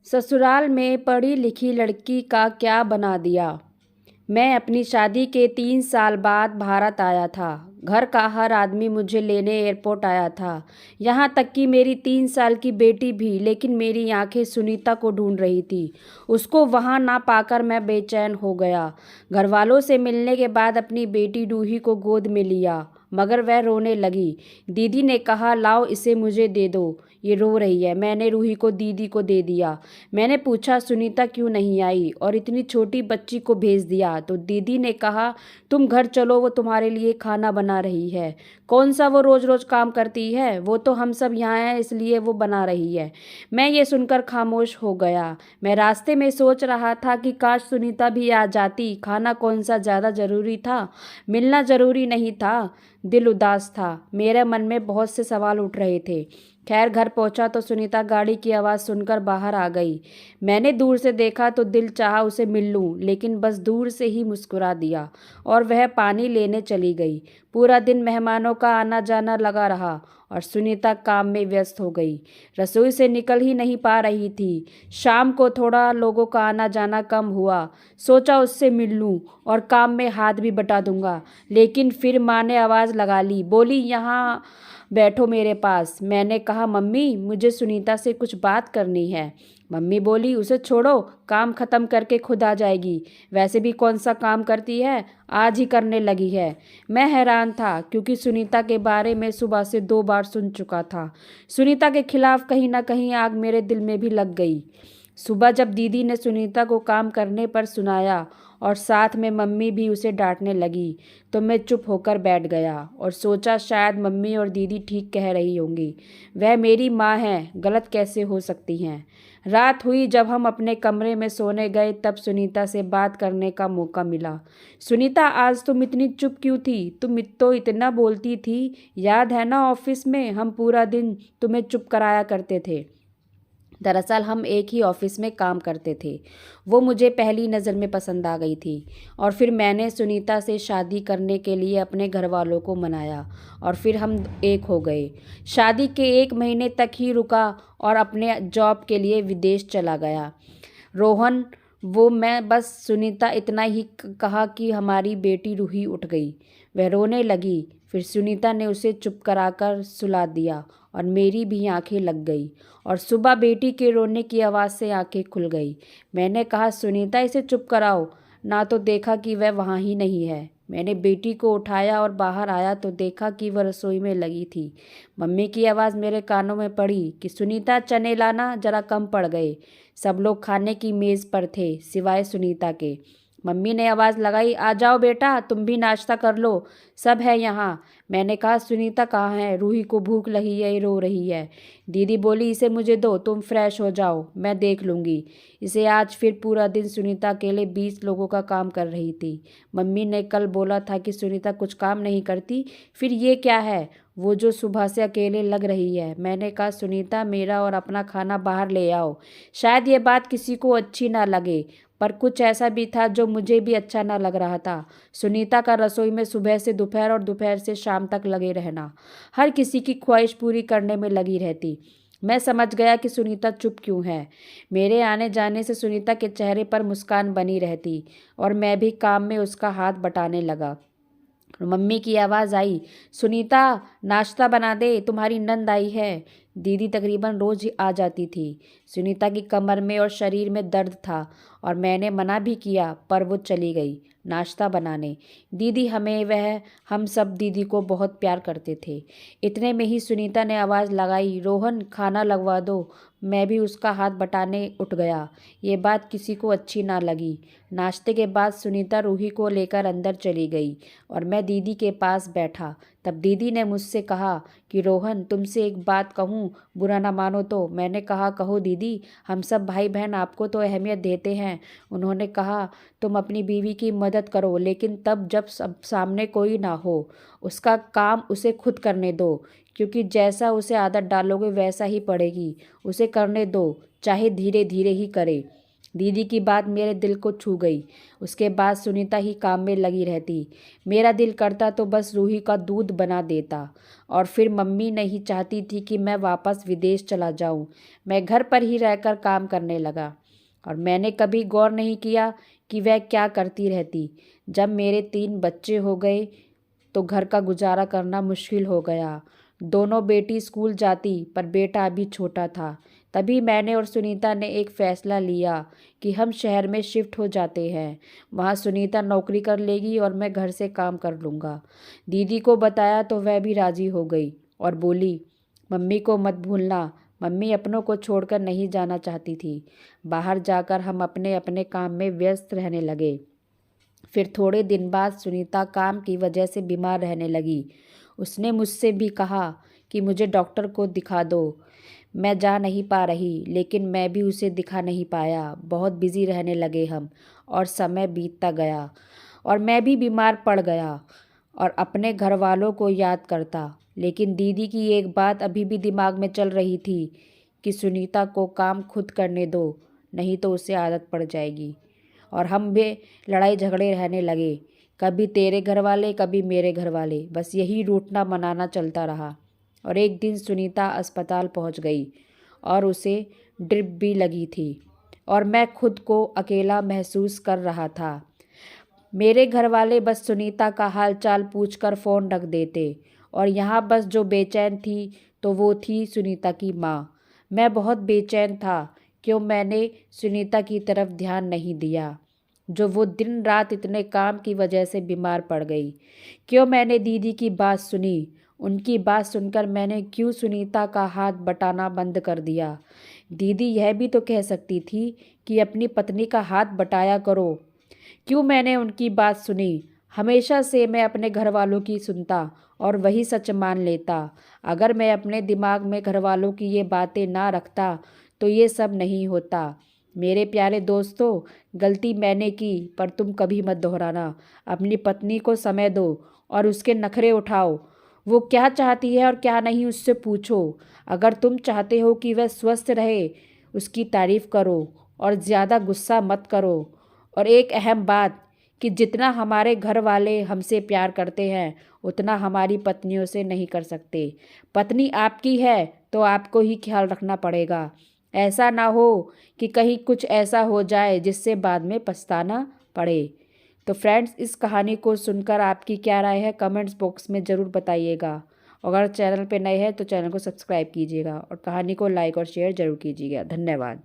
ससुराल में पढ़ी लिखी लड़की का क्या बना दिया। मैं अपनी शादी के 3 साल बाद भारत आया था। घर का हर आदमी मुझे लेने एयरपोर्ट आया था, यहाँ तक कि मेरी 3 साल की बेटी भी। लेकिन मेरी आंखें सुनीता को ढूंढ रही थी। उसको वहाँ ना पाकर मैं बेचैन हो गया। घर वालों से मिलने के बाद अपनी बेटी रूही को गोद में लिया, मगर वह रोने लगी। दीदी ने कहा, लाओ इसे मुझे दे दो, ये रो रही है। मैंने रूही को दीदी को दे दिया। मैंने पूछा, सुनीता क्यों नहीं आई और इतनी छोटी बच्ची को भेज दिया? तो दीदी ने कहा, तुम घर चलो, वो तुम्हारे लिए खाना बना रही है। कौन सा वो रोज रोज काम करती है? वो तो हम सब यहाँ हैं इसलिए वो बना रही है। मैं ये सुनकर खामोश हो गया। मैं रास्ते में सोच रहा था कि काश सुनीता भी आ जाती। खाना कौन सा ज़्यादा ज़रूरी था? मिलना ज़रूरी नहीं था। दिल उदास था। मेरे मन में बहुत से सवाल उठ रहे थे। खैर घर पहुंचा तो सुनीता गाड़ी की आवाज़ सुनकर बाहर आ गई। मैंने दूर से देखा तो दिल चाहा उसे मिल लूं, लेकिन बस दूर से ही मुस्कुरा दिया और वह पानी लेने चली गई। पूरा दिन मेहमानों का आना जाना लगा रहा और सुनीता काम में व्यस्त हो गई। रसोई से निकल ही नहीं पा रही थी। शाम को थोड़ा लोगों का आना जाना कम हुआ। सोचा उससे मिल लूं और काम में हाथ भी बटा दूंगा, लेकिन फिर माँ ने आवाज़ लगा ली। बोली, यहाँ बैठो मेरे पास। मैंने कहा, मम्मी मुझे सुनीता से कुछ बात करनी है। मम्मी बोली, उसे छोड़ो, काम खत्म करके खुद आ जाएगी। वैसे भी कौन सा काम करती है, आज ही करने लगी है। मैं हैरान था क्योंकि सुनीता के बारे में सुबह से 2 बार सुन चुका था। सुनीता के खिलाफ कहीं ना कहीं आग मेरे दिल में भी लग गई। सुबह जब दीदी ने सुनीता को काम करने पर सुनाया और साथ में मम्मी भी उसे डांटने लगी, तो मैं चुप होकर बैठ गया और सोचा शायद मम्मी और दीदी ठीक कह रही होंगी। वह मेरी माँ हैं, गलत कैसे हो सकती हैं। रात हुई। जब हम अपने कमरे में सोने गए तब सुनीता से बात करने का मौका मिला। सुनीता, आज तुम इतनी चुप क्यों थी? तुम तो इतना बोलती थी, याद है ना ऑफिस में हम पूरा दिन तुम्हें चुप कराया करते थे। दरअसल हम एक ही ऑफिस में काम करते थे। वो मुझे पहली नज़र में पसंद आ गई थी और फिर मैंने सुनीता से शादी करने के लिए अपने घर वालों को मनाया और फिर हम एक हो गए। शादी के 1 महीने तक ही रुका और अपने जॉब के लिए विदेश चला गया। रोहन, वो मैं बस सुनीता इतना ही कहा कि हमारी बेटी रूही उठ गई। वह रोने लगी। फिर सुनीता ने उसे चुप कराकर सुला दिया और मेरी भी आंखें लग गई और सुबह बेटी के रोने की आवाज़ से आंखें खुल गई। मैंने कहा, सुनीता इसे चुप कराओ ना, तो देखा कि वह वहाँ ही नहीं है। मैंने बेटी को उठाया और बाहर आया तो देखा कि वह रसोई में लगी थी। मम्मी की आवाज़ मेरे कानों में पड़ी कि सुनीता चने लाना, जरा कम पड़ गए। सब लोग खाने की मेज़ पर थे सिवाय सुनीता के। मम्मी ने आवाज़ लगाई, आ जाओ बेटा, तुम भी नाश्ता कर लो, सब है यहाँ। मैंने कहा, सुनीता कहाँ है? रूही को भूख लगी है, रो रही है। दीदी बोली, इसे मुझे दो, तुम फ्रेश हो जाओ, मैं देख लूँगी इसे। आज फिर पूरा दिन सुनीता अकेले 20 लोगों का काम कर रही थी। मम्मी ने कल बोला था कि सुनीता कुछ काम नहीं करती, फिर ये क्या है वो जो सुबह से अकेले लग रही है। मैंने कहा, सुनीता मेरा और अपना खाना बाहर ले आओ। शायद ये बात किसी को अच्छी ना लगे, पर कुछ ऐसा भी था जो मुझे भी अच्छा ना लग रहा था। सुनीता का रसोई में सुबह से दोपहर और दोपहर से शाम तक लगे रहना, हर किसी की ख्वाहिश पूरी करने में लगी रहती। मैं समझ गया कि सुनीता चुप क्यों है। मेरे आने जाने से सुनीता के चेहरे पर मुस्कान बनी रहती और मैं भी काम में उसका हाथ बटाने लगा। मम्मी की आवाज़ आई, सुनीता नाश्ता बना दे, तुम्हारी नंद आई है। दीदी तकरीबन रोज ही आ जाती थी। सुनीता की कमर में और शरीर में दर्द था और मैंने मना भी किया, पर वो चली गई नाश्ता बनाने। दीदी हम सब दीदी को बहुत प्यार करते थे। इतने में ही सुनीता ने आवाज़ लगाई, रोहन खाना लगवा दो। मैं भी उसका हाथ बटाने उठ गया। ये बात किसी को अच्छी ना लगी। नाश्ते के बाद सुनीता रूही को लेकर अंदर चली गई और मैं दीदी के पास बैठा। तब दीदी ने मुझसे कहा कि रोहन, तुमसे एक बात कहूँ, बुरा ना मानो तो। मैंने कहा, कहो दीदी, हम सब भाई बहन आपको तो अहमियत देते हैं। उन्होंने कहा, तुम अपनी बीवी की मदद करो, लेकिन तब जब सब सामने कोई ना हो। उसका काम उसे खुद करने दो, क्योंकि जैसा उसे आदत डालोगे वैसा ही पड़ेगी। उसे करने दो, चाहे धीरे धीरे ही करे। दीदी की बात मेरे दिल को छू गई। उसके बाद सुनीता ही काम में लगी रहती। मेरा दिल करता तो बस रूही का दूध बना देता। और फिर मम्मी नहीं चाहती थी कि मैं वापस विदेश चला जाऊं। मैं घर पर ही रहकर काम करने लगा और मैंने कभी गौर नहीं किया कि वह क्या करती रहती। जब मेरे 3 बच्चे हो गए तो घर का गुजारा करना मुश्किल हो गया। दोनों बेटी स्कूल जाती पर बेटा अभी छोटा था। तभी मैंने और सुनीता ने एक फ़ैसला लिया कि हम शहर में शिफ्ट हो जाते हैं। वहाँ सुनीता नौकरी कर लेगी और मैं घर से काम कर लूँगा। दीदी को बताया तो वह भी राज़ी हो गई और बोली, मम्मी को मत भूलना। मम्मी अपनों को छोड़कर नहीं जाना चाहती थी। बाहर जाकर हम अपने अपने काम में व्यस्त रहने लगे। फिर थोड़े दिन बाद सुनीता काम की वजह से बीमार रहने लगी। उसने मुझसे भी कहा कि मुझे डॉक्टर को दिखा दो। मैं जा नहीं पा रही, लेकिन मैं भी उसे दिखा नहीं पाया। बहुत बिजी रहने लगे हम और समय बीतता गया और मैं भी बीमार पड़ गया और अपने घर वालों को याद करता। लेकिन दीदी की एक बात अभी भी दिमाग में चल रही थी कि सुनीता को काम खुद करने दो, नहीं तो उसे आदत पड़ जाएगी। और हम भी लड़ाई झगड़े रहने लगे, कभी तेरे घर वाले कभी मेरे घर वाले, बस यही रूठना मनाना चलता रहा। और एक दिन सुनीता अस्पताल पहुंच गई और उसे ड्रिप भी लगी थी और मैं खुद को अकेला महसूस कर रहा था। मेरे घर वाले बस सुनीता का हाल चाल पूछकर फ़ोन रख देते और यहाँ बस जो बेचैन थी तो वो थी सुनीता की माँ। मैं बहुत बेचैन था। क्यों मैंने सुनीता की तरफ ध्यान नहीं दिया जो वो दिन रात इतने काम की वजह से बीमार पड़ गई। क्यों मैंने दीदी की बात सुनी। उनकी बात सुनकर मैंने क्यों सुनीता का हाथ बटाना बंद कर दिया। दीदी यह भी तो कह सकती थी कि अपनी पत्नी का हाथ बटाया करो। क्यों मैंने उनकी बात सुनी। हमेशा से मैं अपने घर वालों की सुनता और वही सच मान लेता। अगर मैं अपने दिमाग में घर वालों की ये बातें ना रखता तो ये सब नहीं होता। मेरे प्यारे दोस्तों, गलती मैंने की पर तुम कभी मत दोहराना। अपनी पत्नी को समय दो और उसके नखरे उठाओ। वो क्या चाहती है और क्या नहीं उससे पूछो। अगर तुम चाहते हो कि वह स्वस्थ रहे, उसकी तारीफ़ करो और ज़्यादा गुस्सा मत करो। और एक अहम बात कि जितना हमारे घर वाले हमसे प्यार करते हैं उतना हमारी पत्नियों से नहीं कर सकते। पत्नी आपकी है तो आपको ही ख्याल रखना पड़ेगा। ऐसा ना हो कि कहीं कुछ ऐसा हो जाए जिससे बाद में पछताना पड़े। तो फ्रेंड्स, इस कहानी को सुनकर आपकी क्या राय है कमेंट्स बॉक्स में ज़रूर बताइएगा। अगर चैनल पे नए हैं तो चैनल को सब्सक्राइब कीजिएगा और कहानी को लाइक और शेयर ज़रूर कीजिएगा। धन्यवाद।